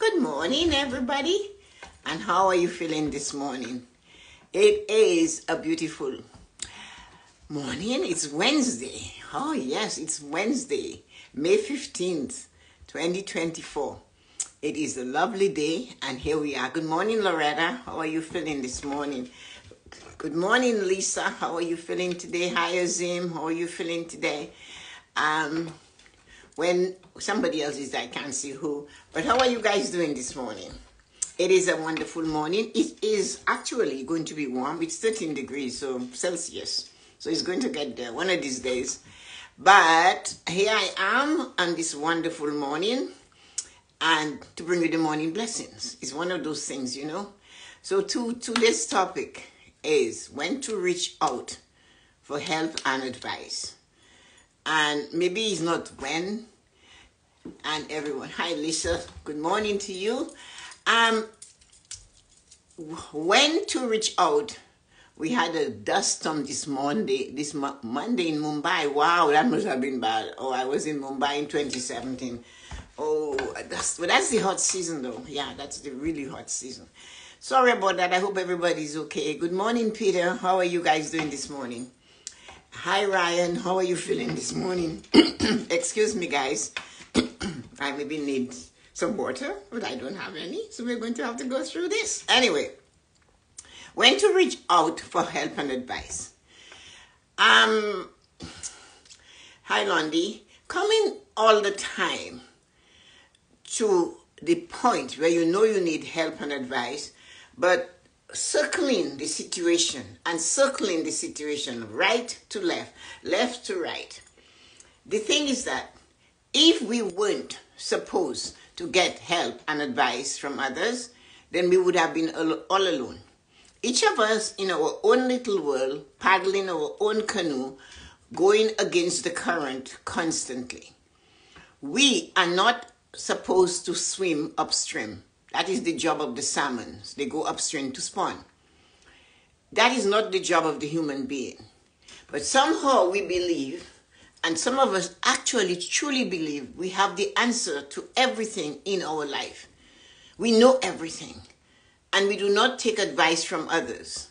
Good morning, everybody. And how are you feeling this morning? It is a beautiful morning. It's Wednesday. Oh, yes, it's Wednesday, May 15th, 2024. It is a lovely day, and here we are. Good morning, Loretta. How are you feeling this morning? Good morning, Lisa. How are you feeling today? Hi, Azim. How are you feeling today? When somebody else is, I can't see who, but how are you guys doing this morning? It is a wonderful morning. It is actually going to be warm. It's 13 degrees Celsius, so it's going to get there one of these days. But here I am on this wonderful morning, and to bring you the morning blessings. It's one of those things, you know. So today's topic is when to reach out for help and advice. And maybe it's not when, and everyone. Hi, Lisa. Good morning to you. When to reach out. We had a dust storm this Monday in Mumbai. Wow, that must have been bad. Oh, I was in Mumbai in 2017. Oh, that's the hot season, though. Yeah, that's the really hot season. Sorry about that. I hope everybody's okay. Good morning, Peter. How are you guys doing this morning? Hi, Ryan. How are you feeling this morning? Excuse me, guys. I maybe need some water, but I don't have any. So we're going to have to go through this. Anyway, when to reach out for help and advice. Hi, Londi. Coming all the time to the point where you know you need help and advice, but circling the situation right to left, left to right. The thing is that if we weren't supposed to get help and advice from others, then we would have been all alone. Each of us in our own little world, paddling our own canoe, going against the current constantly. We are not supposed to swim upstream. That is the job of the salmons. They go upstream to spawn. That is not the job of the human being. But somehow we believe, and some of us actually truly believe, we have the answer to everything in our life. We know everything. And we do not take advice from others.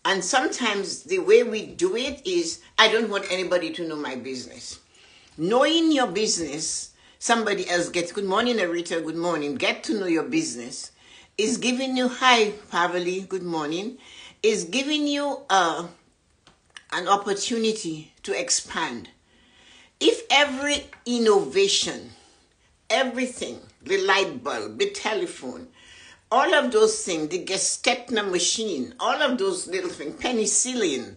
And sometimes the way we do it is, I don't want anybody to know my business. Knowing your business, somebody else gets, good morning, Arita, good morning, get to know your business, is giving you, hi, Pavali, good morning, is giving you an opportunity to expand. If every innovation, everything, the light bulb, the telephone, all of those things, the Gestetner machine, all of those little things, penicillin,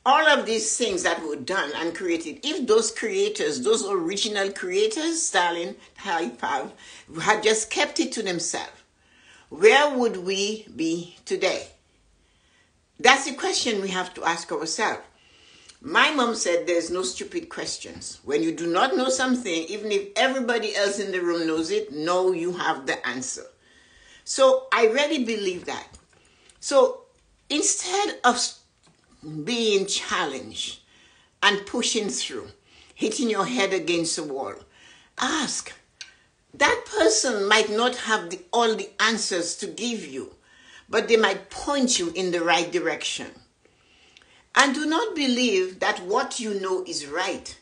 all of these things that were done and created, if those creators, those original creators, Stalin, Pav, had just kept it to themselves, where would we be today? That's the question we have to ask ourselves. My mom said there's no stupid questions. When you do not know something, even if everybody else in the room knows it, no, you have the answer. So I really believe that. So instead of being challenged and pushing through, hitting your head against the wall, ask. That person might not have all the answers to give you, but they might point you in the right direction. And do not believe that what you know is right,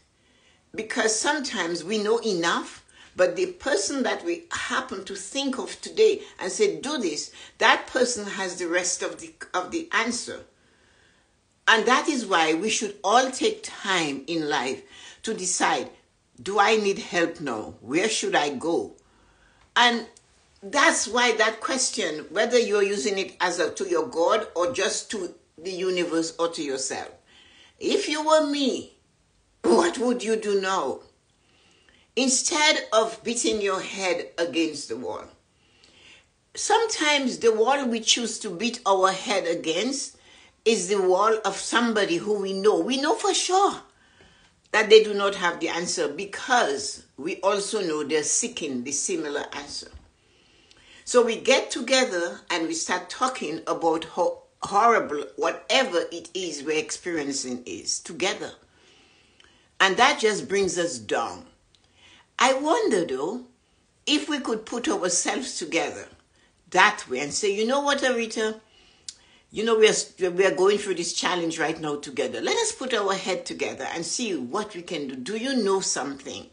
because sometimes we know enough, but the person that we happen to think of today and say, do this, that person has the rest of the answer. And that is why we should all take time in life to decide, do I need help now? Where should I go? And that's why that question, whether you're using it as to your God or just to the universe or to yourself. If you were me, what would you do now? Instead of beating your head against the wall. Sometimes the wall we choose to beat our head against is the wall of somebody who we know. We know for sure that they do not have the answer, because we also know they're seeking the similar answer. So we get together and we start talking about how horrible whatever it is we're experiencing is together. And that just brings us down. I wonder though, if we could put ourselves together that way and say, you know what, Arita, you know, we are going through this challenge right now together. Let us put our head together and see what we can do. Do you know something?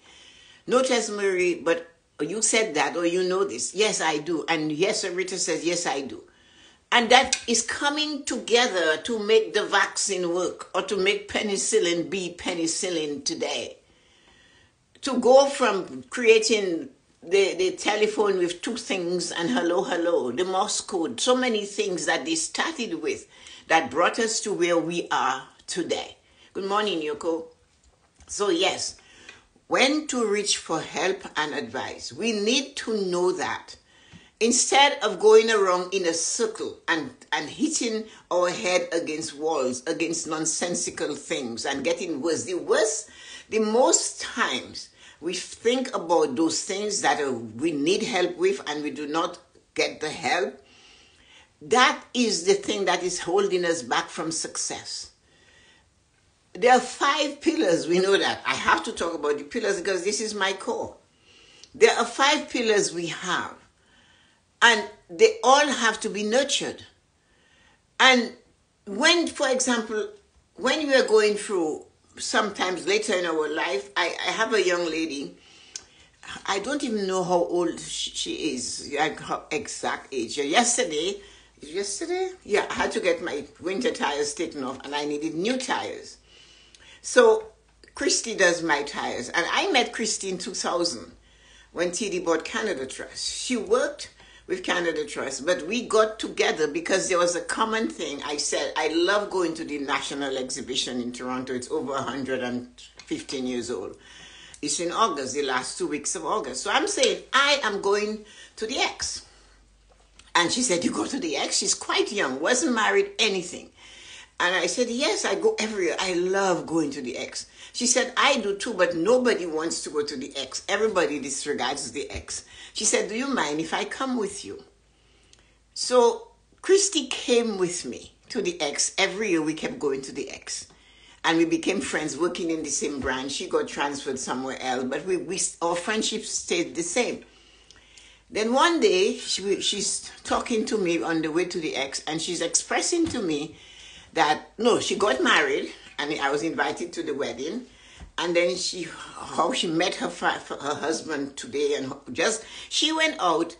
No, Tessa-Marie, but you said that, or you know this. Yes, I do. And yes, Arita says, yes, I do. And that is coming together to make the vaccine work, or to make penicillin be penicillin today. To go from creating the telephone with two things and hello, hello, the Morse code, so many things that they started with that brought us to where we are today. Good morning, Yoko. So yes, when to reach for help and advice, we need to know that. Instead of going around in a circle and hitting our head against walls, against nonsensical things and getting worse. The most times we think about those things that we need help with and we do not get the help. That is the thing that is holding us back from success. There are 5 pillars, we know that. I have to talk about the pillars because this is my core. There are 5 pillars we have. And they all have to be nurtured. And when, for example, when we are going through, sometimes later in our life, I have a young lady, I don't even know how old she is, like her exact age. Yesterday? Yeah, I had to get my winter tires taken off and I needed new tires. So Christy does my tires. And I met Christy in 2000 when TD bought Canada Trust. She worked with Canada Trust, but we got together because there was a common thing. I said, I love going to the National Exhibition in Toronto. It's over 115 years old. It's in August, the last 2 weeks of August. So I'm saying, I am going to the X. And she said, you go to the X? She's quite young, wasn't married, anything. And I said, yes, I go every year. I love going to the X. She said, I do too, but nobody wants to go to the X. Everybody disregards the X. She said, do you mind if I come with you? So Christy came with me to the X. Every year we kept going to the X. And we became friends working in the same branch. She got transferred somewhere else, but our friendship stayed the same. Then one day, she's talking to me on the way to the X, and she's expressing to me that, no, she got married, and I was invited to the wedding. And then how she met her husband today, and she went out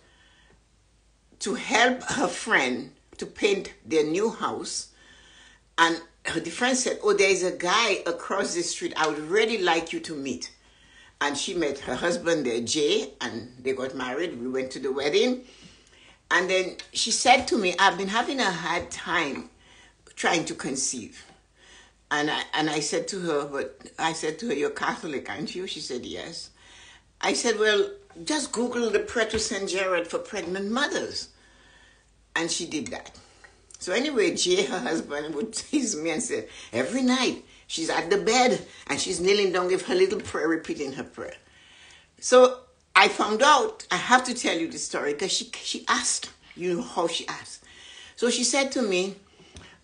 to help her friend to paint their new house. And the friend said, oh, there's a guy across the street I would really like you to meet. And she met her husband there, Jay, and they got married. We went to the wedding. And then she said to me, I've been having a hard time trying to conceive. And I said to her, you're Catholic, aren't you? She said, yes. I said, well, just Google the Preto St. Gerard for pregnant mothers. And she did that. So anyway, Jay, her husband, would tease me and say, every night she's at the bed and she's kneeling down with her little prayer, repeating her prayer. So I found out, I have to tell you the story, because she asked, you know how she asked. So she said to me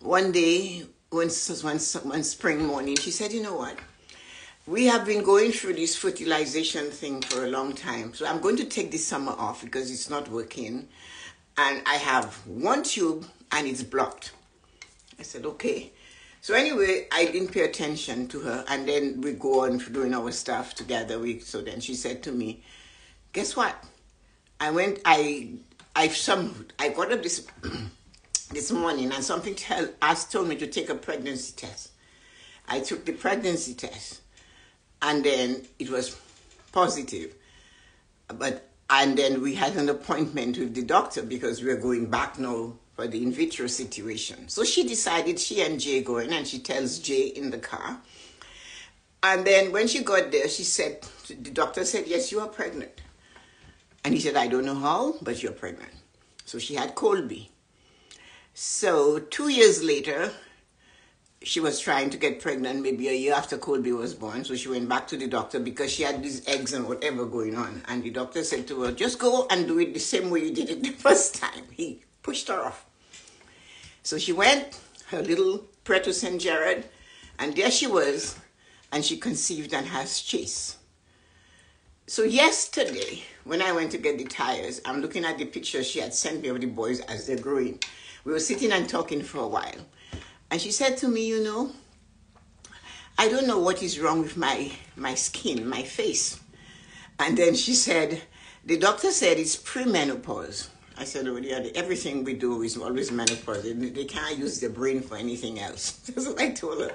one day, one spring morning, she said, you know what? We have been going through this fertilization thing for a long time. So I'm going to take this summer off because it's not working. And I have one tube and it's blocked. I said, okay. So anyway, I didn't pay attention to her. And then we go on doing our stuff together. So then she said to me, guess what? I got up this this morning and something told me to take a pregnancy test. I took the pregnancy test and then it was positive. And then we had an appointment with the doctor because we're going back now for the in vitro situation. So she decided she and Jay going, and she tells Jay in the car. And then when she got there, the doctor said, yes, you are pregnant. And he said, I don't know how, but you're pregnant. So she had Colby. So 2 years later, she was trying to get pregnant maybe a year after Colby was born. So she went back to the doctor because she had these eggs and whatever going on. And the doctor said to her, just go and do it the same way you did it the first time. He pushed her off. So she went, her little Preto St. Gerard, and there she was, and she conceived and has Chase. So yesterday, when I went to get the tires, I'm looking at the pictures she had sent me of the boys as they're growing. We were sitting and talking for a while. And she said to me, you know, I don't know what is wrong with my skin, my face. And then she said, the doctor said it's premenopause. I said, oh, yeah, everything we do is always menopause. They can't use their brain for anything else. That's what I told her.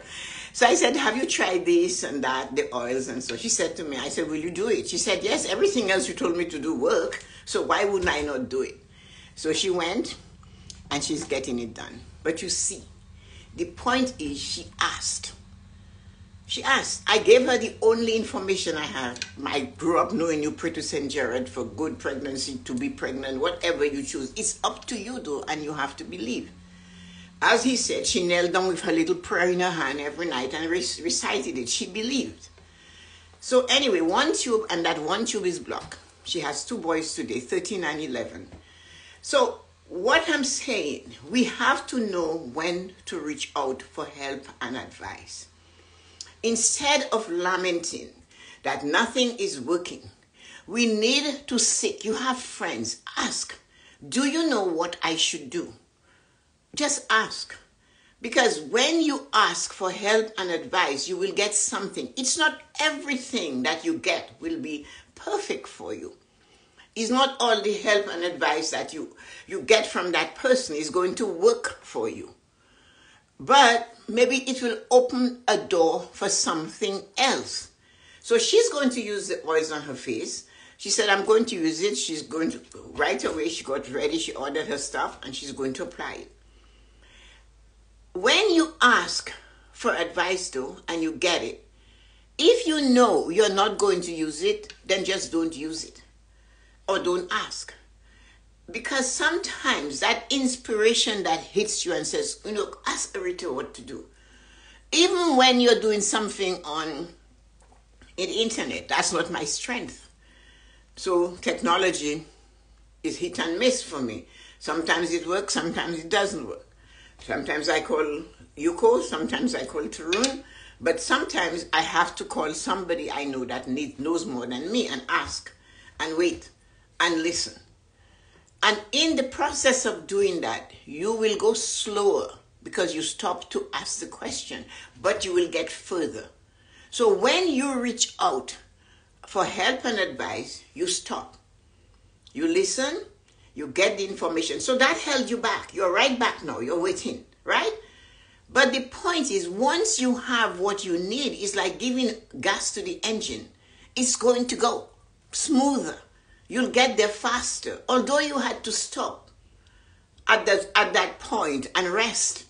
So I said, have you tried this and that, the oils? And so she said to me, I said, will you do it? She said, yes, everything else you told me to do work. So why wouldn't I not do it? So she went and she's getting it done. But you see, the point is she asked. She asked. I gave her the only information I had. I grew up knowing you pray to St. Jared for good pregnancy, to be pregnant, whatever you choose. It's up to you though, and you have to believe. As he said, she knelt down with her little prayer in her hand every night and recited it. She believed. So anyway, one tube, and that one tube is blocked. She has 2 boys today, 13 and 11. So what I'm saying, we have to know when to reach out for help and advice. Instead of lamenting that nothing is working, we need to seek. You have friends, ask, do you know what I should do? Just ask. Because when you ask for help and advice, you will get something. It's not everything that you get will be perfect for you. It's not all the help and advice that you get from that person is going to work for you. But maybe it will open a door for something else. So she's going to use the oils on her face. She said, I'm going to use it. She's going to, right away, she got ready. She ordered her stuff and she's going to apply it. When you ask for advice though, and you get it, if you know you're not going to use it, then just don't use it. Or don't ask. Because sometimes that inspiration that hits you and says, you know, ask Arita what to do. Even when you're doing something on the internet, that's not my strength. So technology is hit and miss for me. Sometimes it works, sometimes it doesn't work. Sometimes I call Yuko, sometimes I call Tarun, but sometimes I have to call somebody I know that knows more than me and ask and wait and listen. And in the process of doing that, you will go slower because you stop to ask the question, but you will get further. So when you reach out for help and advice, you stop. You listen, you get the information. So that held you back. You're right back now. You're waiting, right? But the point is, once you have what you need, it's like giving gas to the engine. It's going to go smoother. You'll get there faster. Although you had to stop at that point and rest.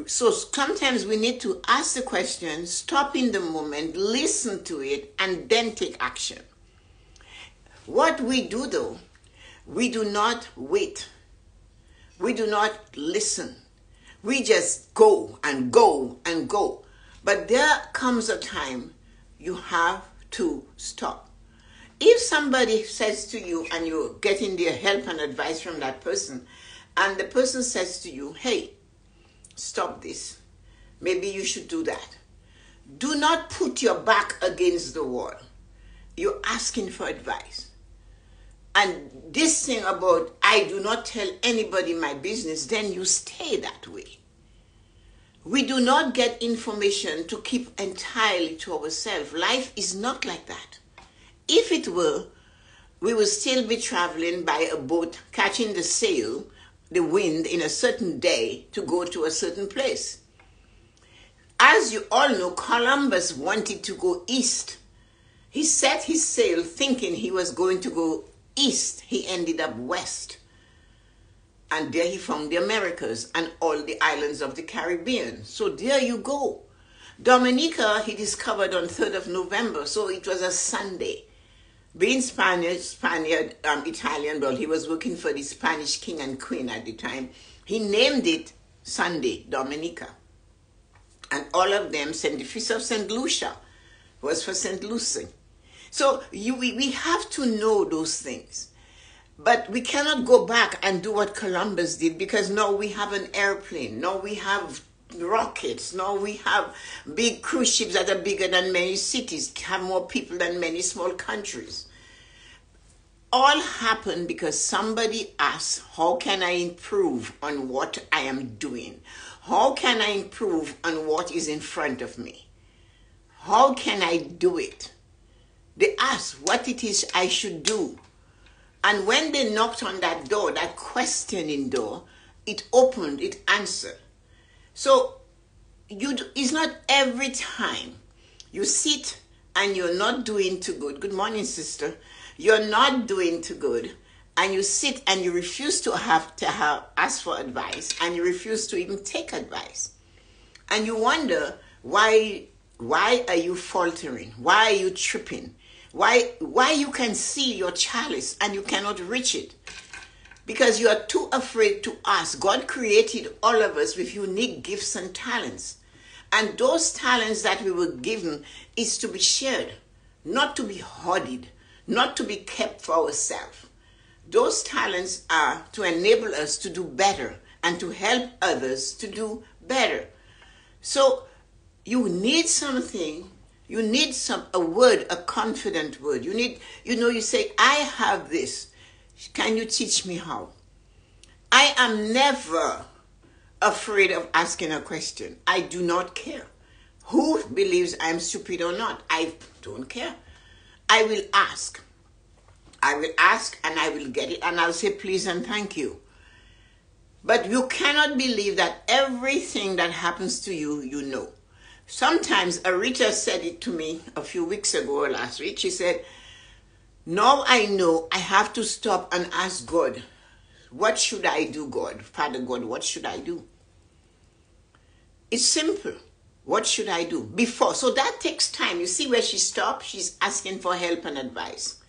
So sometimes we need to ask the question, stop in the moment, listen to it, and then take action. What we do though, we do not wait. We do not listen. We just go and go and go. But there comes a time you have to stop. If somebody says to you and you're getting their help and advice from that person, and the person says to you, hey, stop this. Maybe you should do that. Do not put your back against the wall. You're asking for advice. And this thing about, I do not tell anybody my business, then you stay that way. We do not get information to keep entirely to ourselves. Life is not like that. If it were, we would still be traveling by a boat, catching the sail, the wind in a certain day to go to a certain place. As you all know, Columbus wanted to go east. He set his sail thinking he was going to go east. He ended up west. And there he found the Americas and all the islands of the Caribbean. So there you go. Dominica, he discovered on 3rd of November, so it was a Sunday. Being Spaniard, Italian, well, he was working for the Spanish king and queen at the time. He named it Sunday, Dominica. And all of them, the feast of St. Lucia was for St. Lucy. So we have to know those things. But we cannot go back and do what Columbus did, because now we have an airplane. Now we have rockets. Now we have big cruise ships that are bigger than many cities, have more people than many small countries. All happened because somebody asked, how can I improve on what I am doing? How can I improve on what is in front of me? How can I do it? They asked what it is I should do. And when they knocked on that door, that questioning door, it opened, it answered. So it's not every time you sit and you're not doing too good. Good morning, sister. You're not doing too good. And you sit and you refuse to ask for advice, and you refuse to even take advice. And you wonder, why are you faltering? Why are you tripping? Why you can see your chalice and you cannot reach it? Because you are too afraid to ask. God created all of us with unique gifts and talents. And those talents that we were given is to be shared, not to be hoarded, not to be kept for ourselves. Those talents are to enable us to do better and to help others to do better. So you need something. You need a word, a confident word. You say, I have this. Can you teach me how? I am never afraid of asking a question. I do not care who believes I'm stupid or not. I don't care. I will ask. I will ask and I will get it, and I'll say please and thank you. But you cannot believe that everything that happens to you, you know. Sometimes Arita said it to me a few weeks ago or last week. She said, now I know I have to stop and ask God, what should I do, God? Father God, what should I do? It's simple. What should I do? Before. So that takes time. You see where she stopped? She's asking for help and advice.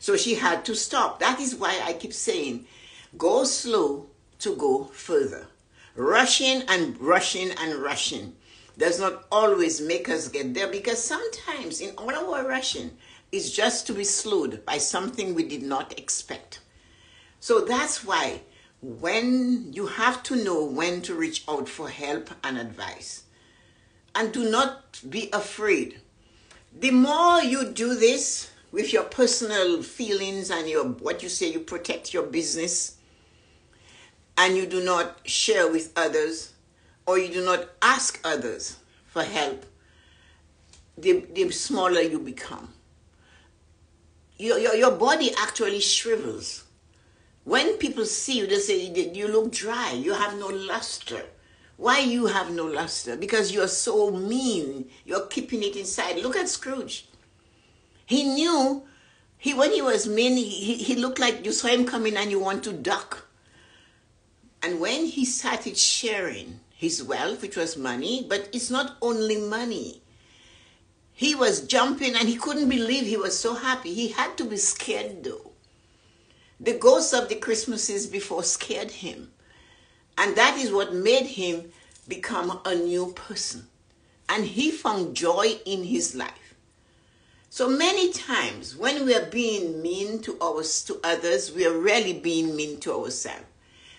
So she had to stop. That is why I keep saying, go slow to go further. Rushing and rushing and rushing does not always make us get there, because sometimes in all our rushing is just to be slowed by something we did not expect. So that's why when you have to know when to reach out for help and advice. And do not be afraid. The more you do this with your personal feelings and what you say, you protect your business, and you do not share with others, or you do not ask others for help, the smaller you become. Your body actually shrivels. When people see you, they say, you look dry, you have no luster. Why you have no luster? Because you're so mean, you're keeping it inside. Look at Scrooge. He knew, when he was mean, he looked like you saw him coming and you want to duck. And when he started sharing his wealth, which was money, but it's not only money. He was jumping and he couldn't believe he was so happy. He had to be scared though. The ghosts of the Christmases before scared him. And that is what made him become a new person. And he found joy in his life. So many times when we are being mean to others, we are really being mean to ourselves.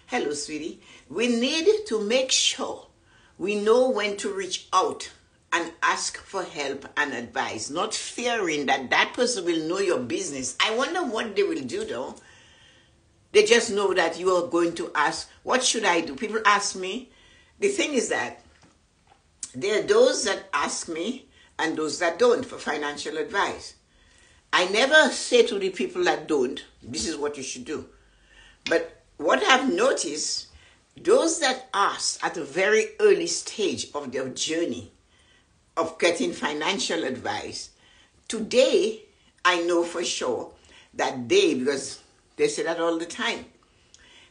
Hello, sweetie. We need to make sure we know when to reach out and ask for help and advice, not fearing that that person will know your business. I wonder what they will do though. They just know that you are going to ask, what should I do? People ask me. The thing is that there are those that ask me and those that don't for financial advice. I never say to the people that don't, this is what you should do. But what I've noticed, those that ask at a very early stage of their journey of getting financial advice, today I know for sure that because they say that all the time,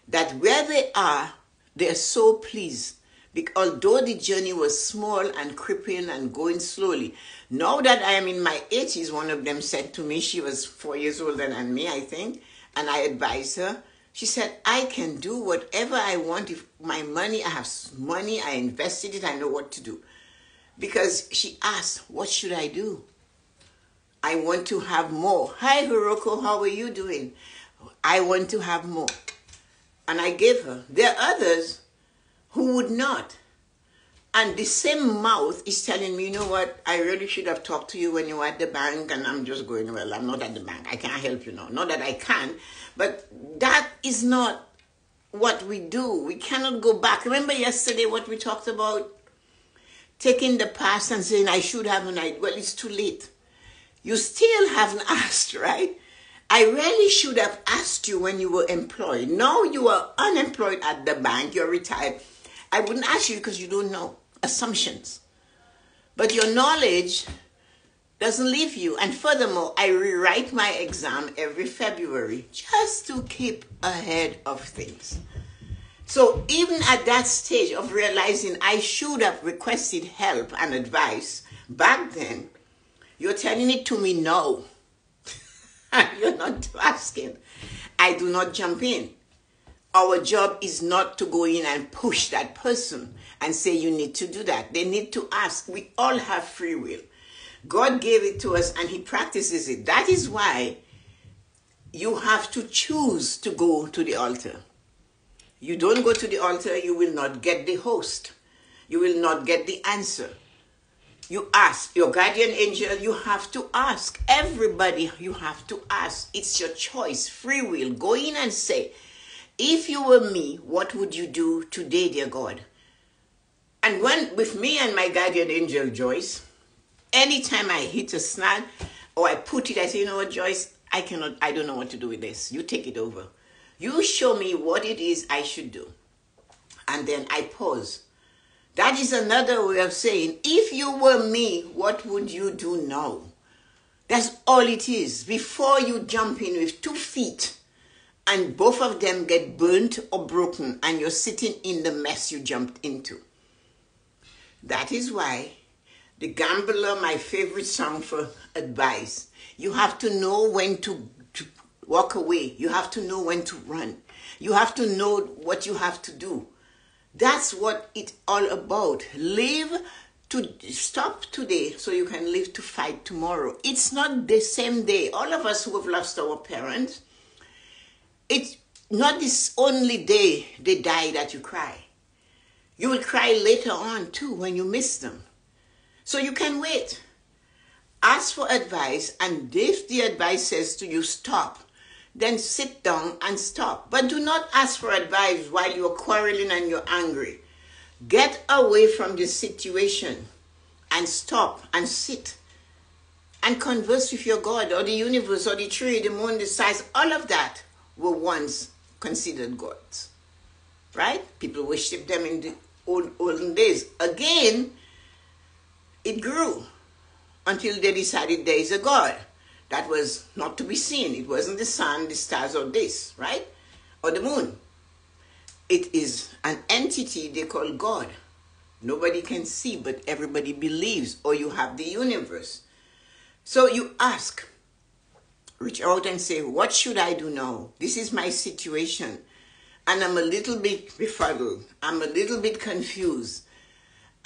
that where they are so pleased. Because although the journey was small and creeping and going slowly, now that I am in my 80s, one of them said to me, she was 4 years older than me, I think, and I advised her. She said, I can do whatever I want. If my money, I have money, I invested it, I know what to do. Because she asked, what should I do? I want to have more. Hi, Hiroko, how are you doing? I want to have more. And I gave her. There are others who would not. And the same mouth is telling me, you know what, I really should have talked to you when you were at the bank, and I'm just going, well, I'm not at the bank. I can't help you now. Not that I can, but that is not what we do. We cannot go back. Remember yesterday what we talked about? Taking the past and saying, I should have, and well, it's too late. You still haven't asked, right? I really should have asked you when you were employed. Now you are unemployed at the bank, you're retired. I wouldn't ask you because you don't know. Assumptions. But your knowledge doesn't leave you. And furthermore, I rewrite my exam every February just to keep ahead of things. So even at that stage of realizing I should have requested help and advice back then, you're telling it to me now. You're not asking. I do not jump in. Our job is not to go in and push that person and say you need to do that. They need to ask. We all have free will. God gave it to us and he practices it. That is why you have to choose to go to the altar. You don't go to the altar, you will not get the host. You will not get the answer. You ask. Your guardian angel, you have to ask. Everybody, you have to ask. It's your choice, free will. Go in and say, if you were me, what would you do today, dear God? And when with me and my guardian angel, Joyce, anytime I hit a snag or I put it, I say, you know what, Joyce, I don't know what to do with this. You take it over. You show me what it is I should do. And then I pause. That is another way of saying, if you were me, what would you do now? That's all it is. Before you jump in with 2 feet and both of them get burnt or broken and you're sitting in the mess you jumped into. That is why The Gambler, my favorite song for advice. You have to know when to walk away. You have to know when to run. You have to know what you have to do. That's what it's all about. Stop today so you can live to fight tomorrow. It's not the same day. All of us who have lost our parents, it's not this only day they die that you cry. You will cry later on too when you miss them. So you can wait. Ask for advice, and if the advice says to you stop, then sit down and stop. But do not ask for advice while you're quarreling and you're angry. Get away from the situation and stop and sit and converse with your God or the universe or the tree, the moon, the stars. All of that were once considered gods, right? People worshiped them in the olden days. Again, it grew until they decided there is a God. That was not to be seen. It wasn't the sun, the stars, or this, right? Or the moon. It is an entity they call God. Nobody can see, but everybody believes, or you have the universe. So you ask, reach out and say, what should I do now? This is my situation. And I'm a little bit befuddled. I'm a little bit confused.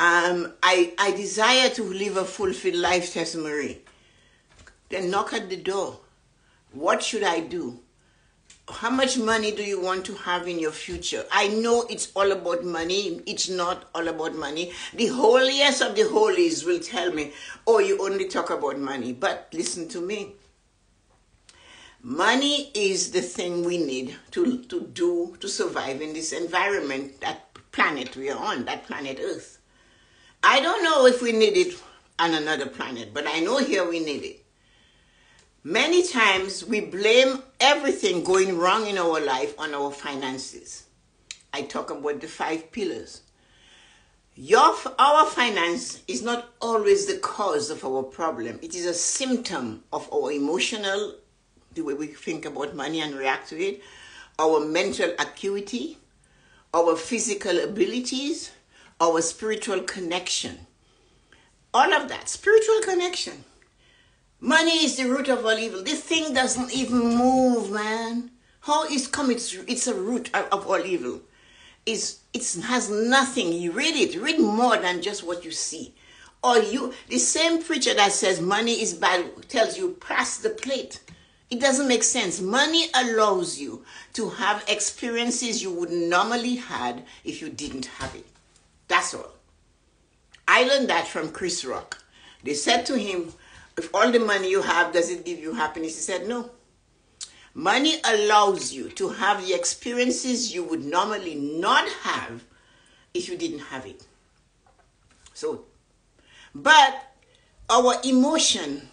I desire to live a fulfilled life, Tessa-Marie. Then knock at the door. What should I do? How much money do you want to have in your future? I know it's all about money. It's not all about money. The holiest of the holies will tell me, oh, you only talk about money. But listen to me. Money is the thing we need to survive in this environment, that planet we are on, that planet Earth. I don't know if we need it on another planet, but I know here we need it. Many times we blame everything going wrong in our life on our finances. I talk about the 5 pillars. Our finance is not always the cause of our problem. It is a symptom of our emotional, the way we think about money and react to it, our mental acuity, our physical abilities, our spiritual connection. All of that, spiritual connection. Money is the root of all evil. This thing doesn't even move, man. How is come? It's a root of all evil. It has nothing. You read it. Read more than just what you see. Or the same preacher that says money is bad tells you pass the plate. It doesn't make sense. Money allows you to have experiences you would normally had if you didn't have it. That's all. I learned that from Chris Rock. They said to him, if all the money you have, does it give you happiness? He said, no. Money allows you to have the experiences you would normally not have if you didn't have it. So, but our emotion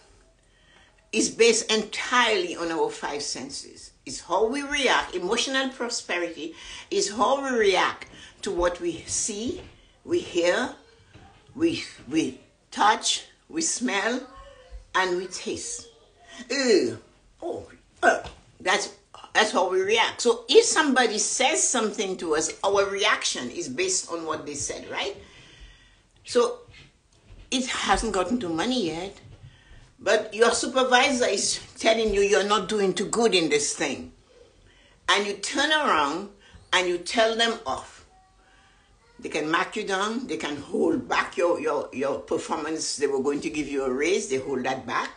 is based entirely on our five senses. It's how we react. Emotional prosperity is how we react to what we see, we hear, we touch, we smell, and we taste. That's how we react. So if somebody says something to us, our reaction is based on what they said, right? So it hasn't gotten to money yet, but your supervisor is telling you you're not doing too good in this thing. And you turn around and you tell them off. They can mark you down. They can hold back your performance. They were going to give you a raise. They hold that back.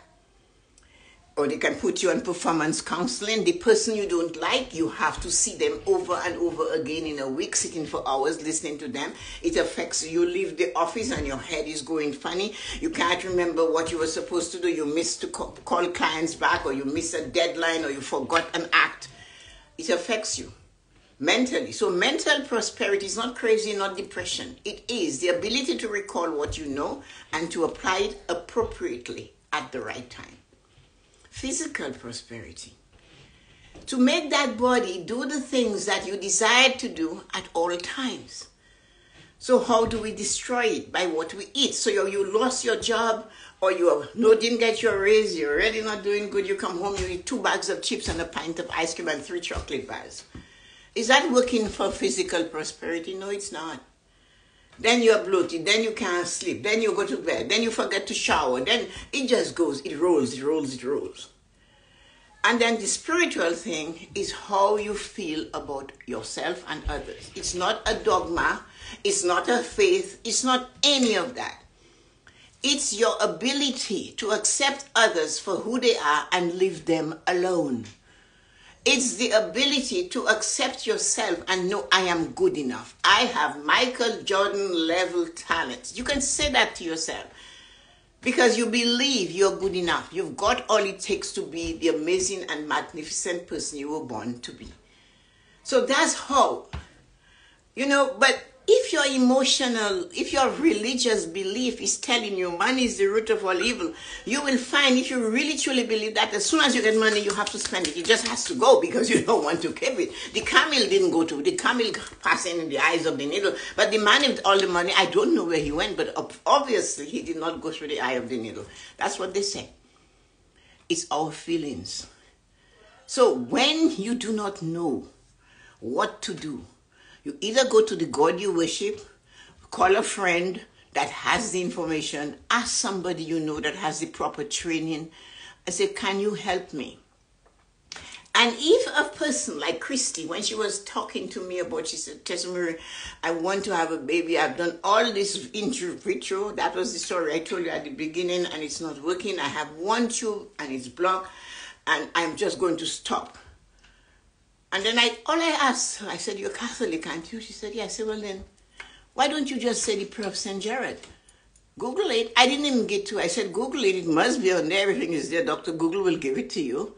Or they can put you on performance counseling. The person you don't like, you have to see them over and over again in a week, sitting for hours, listening to them. It affects you. You leave the office and your head is going funny. You can't remember what you were supposed to do. You missed to call clients back, or you missed a deadline, or you forgot an act. It affects you mentally. So mental prosperity is not crazy, not depression. It is the ability to recall what you know and to apply it appropriately at the right time. Physical prosperity. To make that body do the things that you desire to do at all times. So how do we destroy it? By what we eat. So you lost your job, or didn't get your raise, you're already not doing good, you come home, you eat 2 bags of chips and a pint of ice cream and 3 chocolate bars. Is that working for physical prosperity? No, it's not. Then you're bloated, then you can't sleep, then you go to bed, then you forget to shower, then it just goes, it rolls. And then the spiritual thing is how you feel about yourself and others. It's not a dogma, it's not a faith, it's not any of that. It's your ability to accept others for who they are and leave them alone. It's the ability to accept yourself and know I am good enough. I have Michael Jordan level talent. You can say that to yourself because you believe you're good enough. You've got all it takes to be the amazing and magnificent person you were born to be. So that's how, but if your if your religious belief is telling you money is the root of all evil, you will find, if you really truly believe that, as soon as you get money, you have to spend it. It just has to go because you don't want to keep it. The camel didn't go to, the camel passed in the eyes of the needle, but the man with all the money, I don't know where he went, but obviously he did not go through the eye of the needle. That's what they say. It's our feelings. So when you do not know what to do, you either go to the God you worship, call a friend that has the information, ask somebody you know that has the proper training, and say, can you help me? And if a person like Christy, when she was talking to me about, she said, Tessa-Marie, I want to have a baby. I've done all this in vitro. That was the story I told you at the beginning, and it's not working. I have one tube and it's blocked, and I'm just going to stop. And then all I asked her, I said, you're Catholic, aren't you? She said, yeah. I said, well then, why don't you just say the prayer of St. Jared? Google it. I didn't even get to, I said, Google it. It must be on there. Everything is there. Dr. Google will give it to you.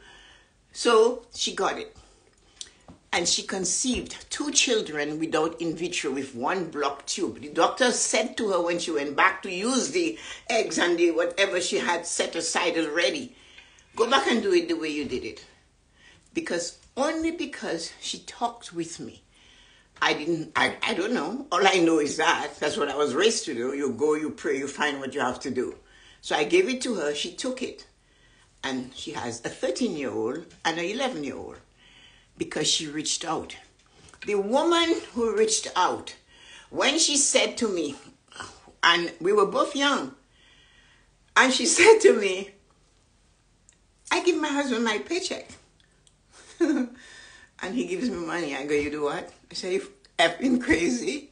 So she got it. And she conceived 2 children without in vitro with 1 blocked tube. The doctor said to her when she went back to use the eggs and the whatever she had set aside already, go back and do it the way you did it. Only because she talked with me. I don't know. All I know is that's what I was raised to do. You go, you pray, you find what you have to do. So I gave it to her. She took it. And she has a 13-year-old and an 11-year-old because she reached out. The woman who reached out, when she said to me, and we were both young, and she said to me, I give my husband my paycheck. And he gives me money. I go, you do what? I say, you effing crazy.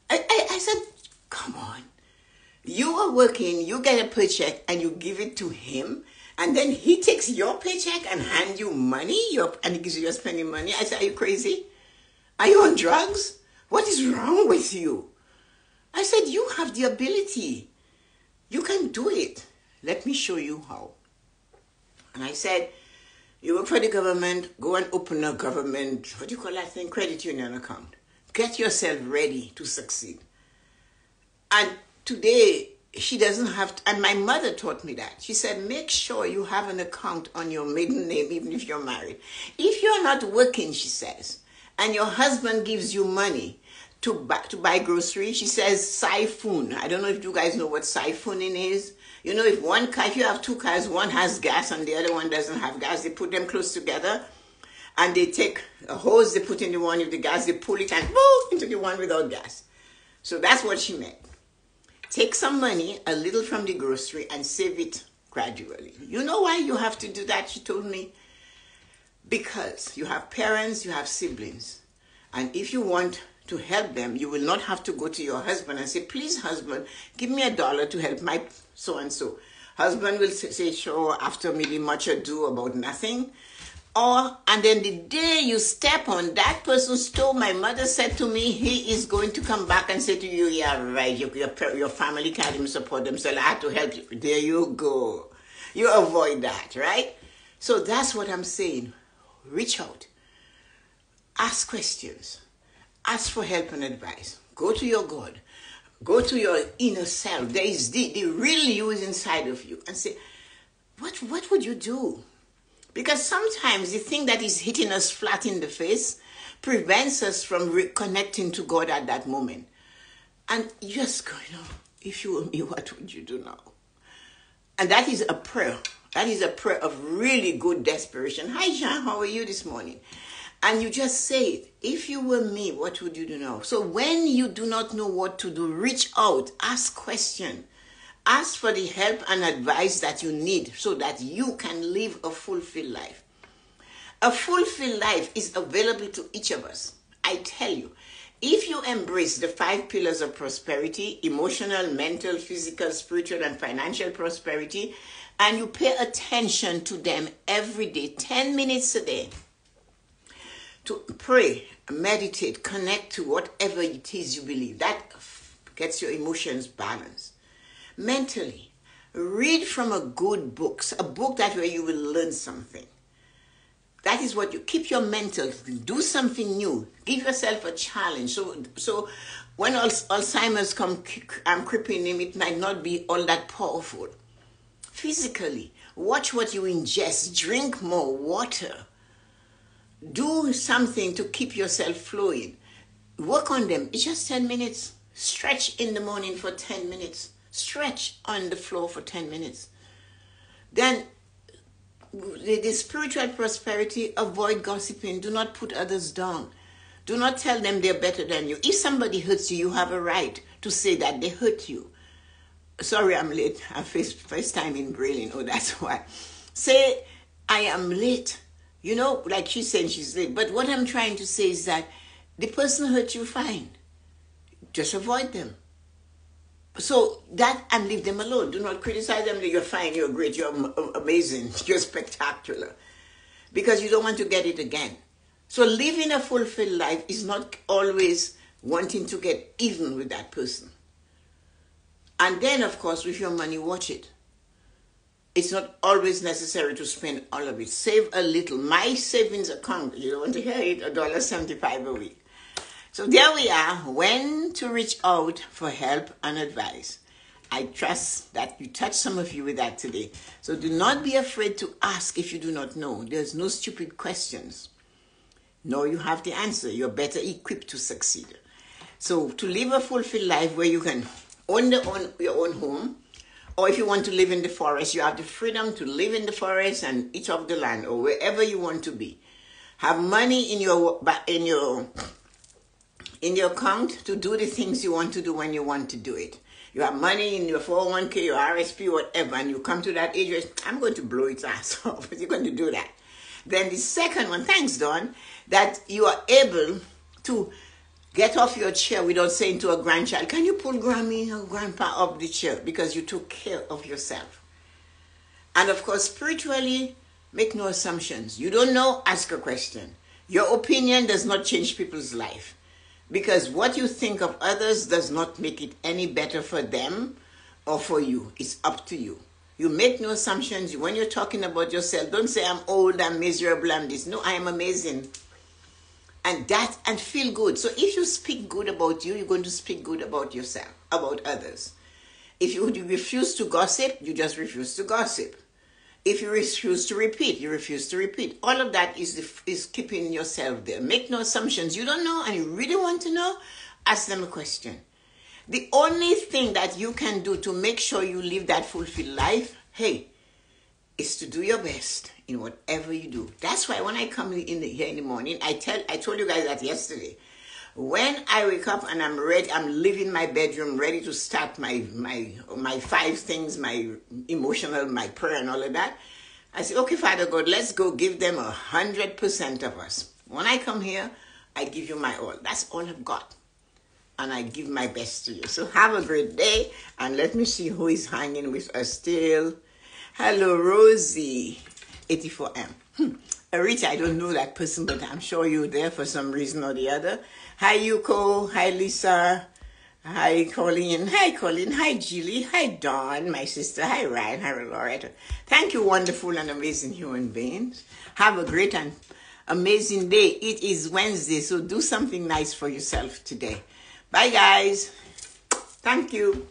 I said, come on. You are working, you get a paycheck, and you give it to him, and then he takes your paycheck and hands you money, and he gives you your spending money. I said, are you crazy? Are you on drugs? What is wrong with you? I said, you have the ability. You can do it. Let me show you how. And I said, you work for the government, go and open a government, what do you call that thing? Credit union account. Get yourself ready to succeed. And today, she doesn't have to, and my mother taught me that. She said, make sure you have an account on your maiden name, even if you're married. If you're not working, she says, and your husband gives you money to buy groceries, she says, siphon. I don't know if you guys know what siphoning is. You know, if you have two cars, one has gas and the other one doesn't have gas, they put them close together and they take a hose, they put in the one with the gas, they pull it and boom, into the one without gas. So that's what she meant. Take some money, a little from the grocery, and save it gradually. You know why you have to do that, she told me? Because you have parents, you have siblings. And if you want to help them, you will not have to go to your husband and say, please, husband, give me $1 to help my so-and-so. Husband will say, sure, after maybe much ado about nothing. And then the day you step on that person's toe, my mother said to me, he is going to come back and say to you, yeah, right, your family can't even support themselves. I had to help you. There you go. You avoid that, right? So that's what I'm saying. Reach out. Ask questions. Ask for help and advice. Go to your God. Go to your inner self. There is the real you is inside of you. And say, what would you do? Because sometimes the thing that is hitting us flat in the face prevents us from reconnecting to God at that moment. And just go, if you were me, what would you do now? And that is a prayer. That is a prayer of really good desperation. Hi, Jean, how are you this morning? And you just say it. If you were me, what would you do now? So when you do not know what to do, reach out, ask questions. Ask for the help and advice that you need so that you can live a fulfilled life. A fulfilled life is available to each of us. I tell you, if you embrace the 5 pillars of prosperity, emotional, mental, physical, spiritual, and financial prosperity, and you pay attention to them every day, 10 minutes a day, to pray, meditate, connect to whatever it is you believe, that gets your emotions balanced. Mentally, read from a good book, a book that where you will learn something. That is what you keep your mental, do something new, give yourself a challenge. So when Alzheimer's come creeping in, it might not be all that powerful. Physically, watch what you ingest, drink more water. Do something to keep yourself flowing. Work on them. It's just 10 minutes. Stretch in the morning for 10 minutes. Stretch on the floor for 10 minutes. Then the spiritual prosperity, avoid gossiping. Do not put others down. Do not tell them they're better than you. If somebody hurts you, you have a right to say that they hurt you. Sorry, I'm late. I first time in Brazil. Oh, that's why. Say, I am late. Like she's saying she's late. But what I'm trying to say is that the person hurt you, fine. Just avoid them. So that, and leave them alone. Do not criticize them. You're fine, you're great, you're amazing, you're spectacular. Because you don't want to get it again. So living a fulfilled life is not always wanting to get even with that person. And then, of course, with your money, watch it. It's not always necessary to spend all of it. Save a little. My savings account, you don't want to hear it, $1.75 a week. So there we are, when to reach out for help and advice. I trust that you touched some of you with that today. So do not be afraid to ask if you do not know. There's no stupid questions. No, you have the answer. You're better equipped to succeed. So to live a fulfilled life where you can own your own home, or if you want to live in the forest, you have the freedom to live in the forest and eat off the land, or wherever you want to be. Have money in your account to do the things you want to do when you want to do it. You have money in your 401k, your RSP, whatever, and you come to that age where I'm going to blow its ass off. You're going to do that. Then the second one, thanks, Dawn, that you are able to get off your chair without saying to a grandchild, can you pull Grammy or Grandpa off the chair? Because you took care of yourself. And of course, spiritually, make no assumptions. You don't know, ask a question. Your opinion does not change people's life. Because what you think of others does not make it any better for them or for you. It's up to you. You make no assumptions. When you're talking about yourself, don't say, I'm old, I'm miserable, I'm this. No, I am amazing. And feel good. So if you speak good about you, you're going to speak good about yourself, about others. If you refuse to gossip, you just refuse to gossip. If you refuse to repeat, you refuse to repeat. All of that is keeping yourself there. Make no assumptions. You don't know and you really want to know, ask them a question. The only thing that you can do to make sure you live that fulfilled life, is to do your best in whatever you do. That's why when I come here in the morning, I told you guys that yesterday. When I wake up and I'm ready, I'm leaving my bedroom ready to start my 5 things, my emotional, my prayer and all of that. I say, okay, Father God, let's go give them 100% of us. When I come here, I give you my all. That's all I've got. And I give my best to you. So have a great day. And let me see who is hanging with us still. Hello, Rosie, 84M. Rita, I don't know that person, but I'm sure you're there for some reason or the other. Hi, Yuko. Hi, Lisa. Hi, Colleen. Hi, Colleen. Hi, Julie. Hi, Dawn, my sister. Hi, Ryan. Hi, Loretta. Thank you, wonderful and amazing human beings. Have a great and amazing day. It is Wednesday, so do something nice for yourself today. Bye, guys. Thank you.